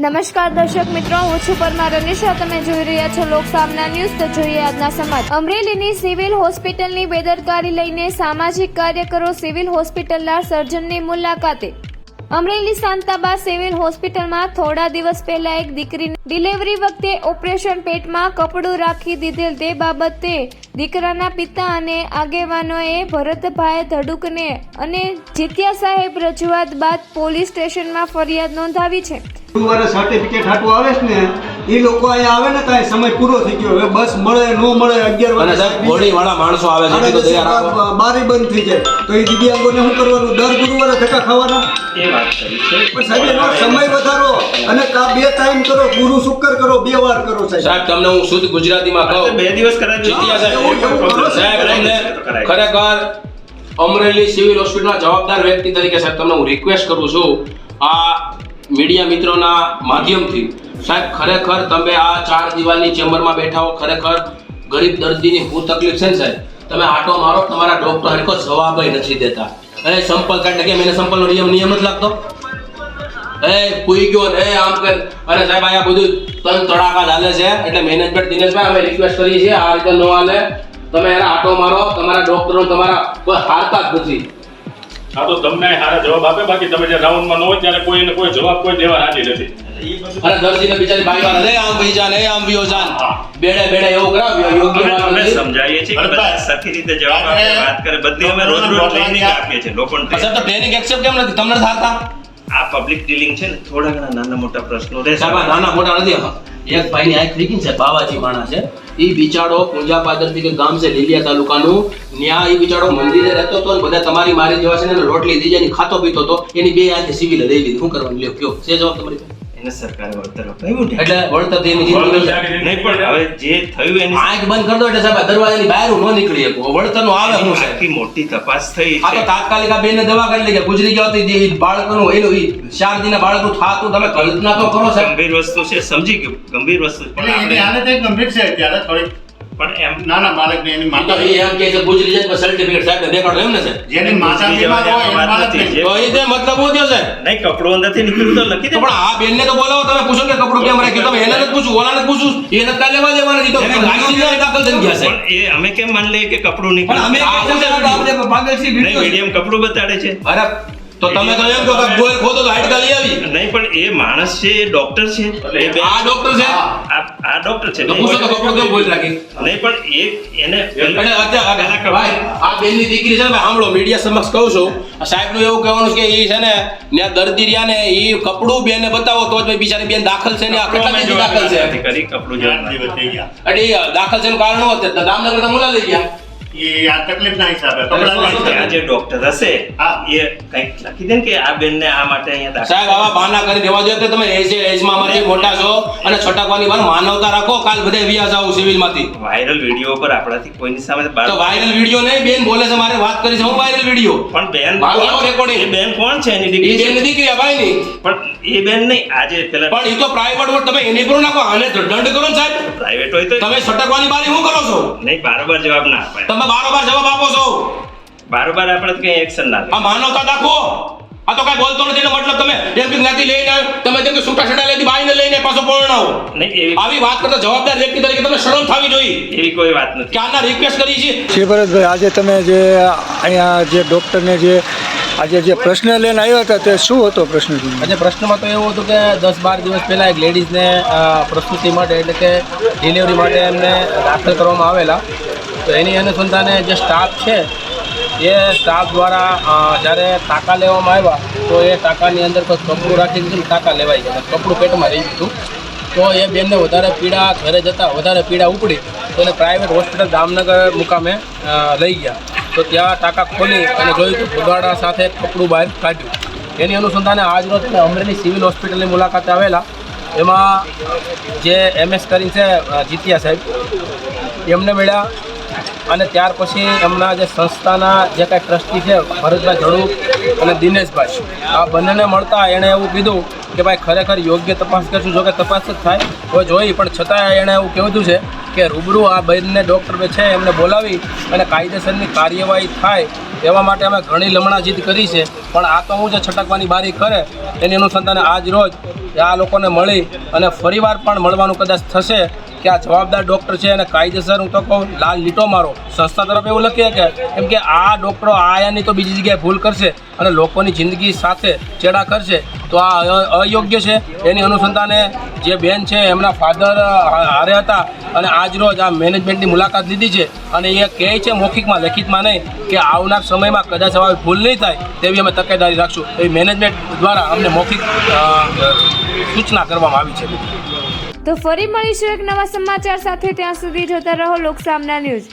નમસ્કાર દર્શક મિત્રો, હું છું પરમાર અનિશા. તમે જોઈ રહ્યા છો લોકસામના ન્યૂઝ. તો જોઈએ આજના સમાચાર. અમરેલીની સિવિલ હોસ્પિટલની બેદરકારી લઈને સામાજિક કાર્યકરો સિવિલ હોસ્પિટલના સર્જનની મુલાકાતે. અમરેલી શાંતાબા સિવિલ હોસ્પિટલમાં થોડા દિવસ પહેલા એક દીકરીની ડિલિવરી વખતે ઓપરેશન પેટમાં કપડું રાખી દીધેલ તે બાબતે દીકરાના પિતા અને આગેવાનોએ ભરતભાઈ ધડુકને અને જીત્યા સાહેબ રજૂઆત બાદ પોલીસ સ્ટેશનમાં ફરિયાદ નોંધાવી છે. ગુરુવારે સર્ટિફિકેટ હાટું આવે છે ને એ લોકો અહીંયા આવે ને ત્યાં સમય પૂરો થઈ ગયો. હવે બસ મળે ન મળે 11 વાગે બોડી વાળા માણસો આવે છે તો દયા રાખો, બારી બંધ થઈ જાય તો એ દિવ્યાંગોને શું કરવાનું? દર ગુરુવારે ધક્કા ખાવાના? એ વાત કરી છે પણ સાહેબ એનો સમય વધારો અને કા 2 ટાઈમ કરો, ગુરુ શુક્ર કરો, 2 વાર કરો સાહેબ. સાહેબ તમને હું શુદ્ધ ગુજરાતીમાં કહું, 2 દિવસ કરાવી જીત્યા સાહેબ તમને ખરેખર અમરેલી સિવિલ હોસ્પિટલના જવાબદાર વ્યક્તિ તરીકે સાહેબ તમને હું રિક્વેસ્ટ કરું છું, આ મીડિયા મિત્રોના માધ્યમથી સાહેબ ખરેખર તમે આ 4 દિવાલની ચેમ્બરમાં બેઠા હો, ખરેખર ગરીબ દર્દીની શું તકલીફ છે ને સાહેબ, તમે આટો મારો તમારા ડોક્ટર હરકો જવાબ નથી દેતા. સંપલ કાઢે કે મેને સંપલનો નિયમ નથી લાગતો, કોઈ ગયો ને આમ કર. અને સાહેબ આ બધું તન તડાકા ચાલે છે એટલે મેનેજમેન્ટ દિનેશભાઈ અમે રિક્વેસ્ટ કરીએ છીએ આ રીતે ન હાલે. તમે એને આટો મારો, તમારા ડોક્ટરો તમારા કોઈ હારતા જ નથી. હા તો તમને સારા જવાબ આપે, બાકી તમે જે રાઉન્ડમાં ન હોય ત્યારે કોઈને કોઈ જવાબ કોઈ દેવા રાજી નથી. અને દર્દીને બિચારી બાઈ વાર લે આમ ભઈ જાન આમ વિયો જાન બેડે એવું કરાવ્યો યોગ્ય અમે સમજાવીએ છીએ કે બધા સરખી રીતે જવાબ આપે, વાત કરે. બધી અમે રોજ ટ્રેનિંગ આપીએ છીએ લોકોને. અચ્છા તો ટ્રેનિંગ એક્સેપ્ટ કેમ નથી? તમને થાતા આ પબ્લિક ડીલિંગ છે ને, થોડા ઘણા નાના મોટા પ્રશ્નો રહે છે. સાહેબ નાના મોટા નથી. એક ભાઈની આંખ ફ્રીકિંગ છે, બાવાજી માણસ છે, ઈ બિચારો પૂંજા પાદરથી કે ગામ છે લીલિયા તાલુકાનું, ન્યા ઈ બિચારો મંદિરે રહેતો હતો ને બધા તમારી મારી જેવા છે ને રોટલી દીજે ની ખાતો પીતો હતો, એની 2 આંખે સિવિલ દઈ દીધી. શું કરવાનું લ્યો કયો છે જવાબ તમારી? એને સરકારે વળતર આપ્યું એટલે વળતર એની જિંદગી નહીં, પણ હવે જે થયું એની આંખ બંધ કરી દો એટલે સાહેબ દરવાજાની બહાર ન નીકળી શકો. વળતરનું આવે શું છે? આખી મોટી તપાસ થઈ આ તો છે. તાત્કાલિક આ બેને દવા કરી લઈ ગુજરી ગયા હતી બાળકનું એનું 4 દિનના બાળકનું થાતું. તમે કલ્પના તો કરો સાહેબ. ગંભીર વસ્તુ છે, સમજી ગયો ગંભીર વસ્તુ છે. પણ એની હાલત એક ગંભીર છે ત્યારે થોડી પણ એમ નાના બાળકને એની તો માતા એ એમ કે છે ગુજરી જાય સર્ટિફિકેટ સાહેબ દેખાડો એમ ને સાહેબ? જેની માતા બીમાર હોય એની વાત બાળક નથી. નહીં. તો એ તે મતલબ હું થયો સાહેબ. નહીં, કપડું અંદરથી નીકળ્યું તો લખી દે. તો પણ આ બેનને તો બોલાવો, તમે પૂછો કે કપડું કેમ રાખ્યું? તમે એને નથી પૂછું, ઓલાને પૂછું, એને કાલે લેવા દેવાના નથી. તો ICU દાખલ થઈ ગયા છે. પણ એ અમે કેમ માની લઈએ કે કપડું પણ અમે નીકળ્યું? આપણે પાગલ છીએ નહીં, મીડિયમ કપડું બતાડે છે. અરે તો તમે તો એમ કહો કે ગોળ ખોદો તો હાડકા લઈ આવી. નહીં, પણ એ માણસ છે, એ ડોક્ટર છે. એ બે- આ ડોક્ટર છે આ ડોક્ટર છે. તો પૂછો તો કપડું કેમ બોલ રાખી? નહીં, પણ એને અને અત્યારે ભાઈ આ બેનની દીકરી છે ને ભાઈ, સાંભળો મીડિયા સમક્ષ કહું છું, આ સાહેબનું એવું કહેવાનું છે કે ઈ છે ને ત્યાં દર્દી રહ્યા ને ઈ કપડું બેનને બતાવો તો જ ભાઈ બિચારી બેન દાખલ છે ને આ કેટલા અમે દિવસથી દાખલ છે? નથી કરી, કપડું જોવા આઠ દિવસ થઈ ગયા. એટલે ઈ દાખલ છે એનું કારણ શું હતું? દામનગર તો મુલા લઈ ગયા. એ આ તકલીફના હિસાબે કપડાના નથી. આ હિસાબે. જે ડોક્ટર હશે હા. એ કંઈક લખી દે ને કે આ બેનને આ માટે અહીંયા દાખલ. સાહેબ આવા બહાના કરી દેવા જોઈએ કે તમે એજમાં માંથી મોટા છો અને છટકવાની વાર માનવતા રાખો. કાલ બધે વ્યાજ આવું સિવિલમાંથી. વાયરલ વિડીયો પર આપણાથી કોઈની સામે તો વાયરલ વિડીયો નહીં, બેન બોલે છે મારે વાત કરી છે હું વાયરલ વિડીયો. પણ બેન મારો recording. એ બેન કોણ છે? એની એ દીકરી છે. બેનની દીકરી આ ભાઈની. પણ એ બેન નહીં, આજે પેલા પણ એ તો પ્રાઇવેટ વોટ તમે એની પર નાખો, આને દંડ કરો ને સાહેબ. પ્રાઇવેટ હોય તો તમે છટકવાની બારી શું કરો છો? નહીં, બારોબાર જવાબ ના અપાય. તમે બારોબાર જવાબ આપો છો. બારોબાર આપણે કઈ એક્શન ના લે. આ માનવતા દાખવો. આ તો કઈ બોલતો નથી એનો મતલબ તમે એમ કે જ્ઞાતિ લઈને તમે જેમ કે છૂટા છટા લેતી બાઈને લઈને પાછો પરણાવો. નહીં, એવી આવી વાત કરતા જવાબદાર વ્યક્તિ તરીકે તમે શરમ થવી જોઈએ. એવી કોઈ વાત નથી. કે આના રિક્વેસ્ટ કરી છે. શિવભરતભાઈ, આજે તમે જે અહીંયા જે ડૉક્ટરને જે આજે જે પ્રશ્ન લઈને આવ્યા હતા તે શું હતો પ્રશ્ન? આજે પ્રશ્નમાં તો એવું હતું કે 10-12 દિવસ પહેલાં એક લેડીઝને પ્રસૂતિ માટે એટલે કે ડિલિવરી માટે એમને દાખલ કરવામાં આવેલા. તો એની અનુસંધાને જે સ્ટાફ છે એ સ્ટાફ દ્વારા જ્યારે ટાંકા લેવામાં આવ્યા તો એ ટાંકાની અંદર કોઈ કપડું રાખી દીધું, ટાંકા લેવાઈ ગયા, કપડું પેટમાં રહી ગયું. તો એ બેનને વધારે પીડા, ઘરે જતાં વધારે પીડા ઉપડી તો એને પ્રાઇવેટ હોસ્પિટલ દામનગર મુકામે લઈ ગયા. તો ત્યાં ટાંકા ખોલી અને જોયું તો બગાડા સાથે કપડું બહાર કાઢ્યું. એની અનુસંધાને આજ રોજ અમરેલી સિવિલ હોસ્પિટલની મુલાકાતે આવેલા. એમાં જે MS કરીને છે જીત્યા સાહેબ એમને મળ્યા અને ત્યાર પછી એમના જે સંસ્થાના જે કાંઈ ટ્રસ્ટી છે ભરતભાઈ ધડુક અને દિનેશભાઈ, આ બંનેને મળતા એણે એવું કીધું કે ભાઈ ખરેખર યોગ્ય તપાસ કરશું. જો કે તપાસ જ થાય તો જોઈ, પણ છતાં એણે એવું કહેવું છે કે રૂબરૂ આ બંને ડૉક્ટર છે એમને બોલાવી અને કાયદેસરની કાર્યવાહી થાય એવા માટે અમે ઘણી લમણાજીત કરી છે. પણ આ તો હું જે છટકવાની બારી કરે એની અનુસંધાને આજ રોજ એ આ લોકોને મળી અને ફરીવાર પણ મળવાનું કદાચ થશે કે આ જવાબદાર ડૉક્ટર છે અને કાયદેસર હું તો કહું લાલ લીટો મારો સંસ્થા તરફ એવું લખીએ કે કેમ કે આ ડૉક્ટરો આયાની તો બીજી જગ્યાએ ભૂલ કરશે અને લોકોની જિંદગી સાથે ચેડા કરશે તો આ અયોગ્ય છે. એની અનુસંધાને જે બેન છે એમના ફાધર હારે હતા અને આજ રોજ આ મેનેજમેન્ટની મુલાકાત લીધી છે અને એ કહે છે મૌખિકમાં લેખિતમાં નહીં કે આવનાર સમયમાં કદાચ હવે ભૂલ નહીં થાય તેવી અમે તકેદારી રાખશું. એવી મેનેજમેન્ટ દ્વારા અમને મૌખિક સૂચના કરવામાં આવી છે. તો ફરી મળીશું એક નવા સમાચાર સાથે. ત્યાં સુધી જોતા રહો લોકસામના ન્યૂઝ.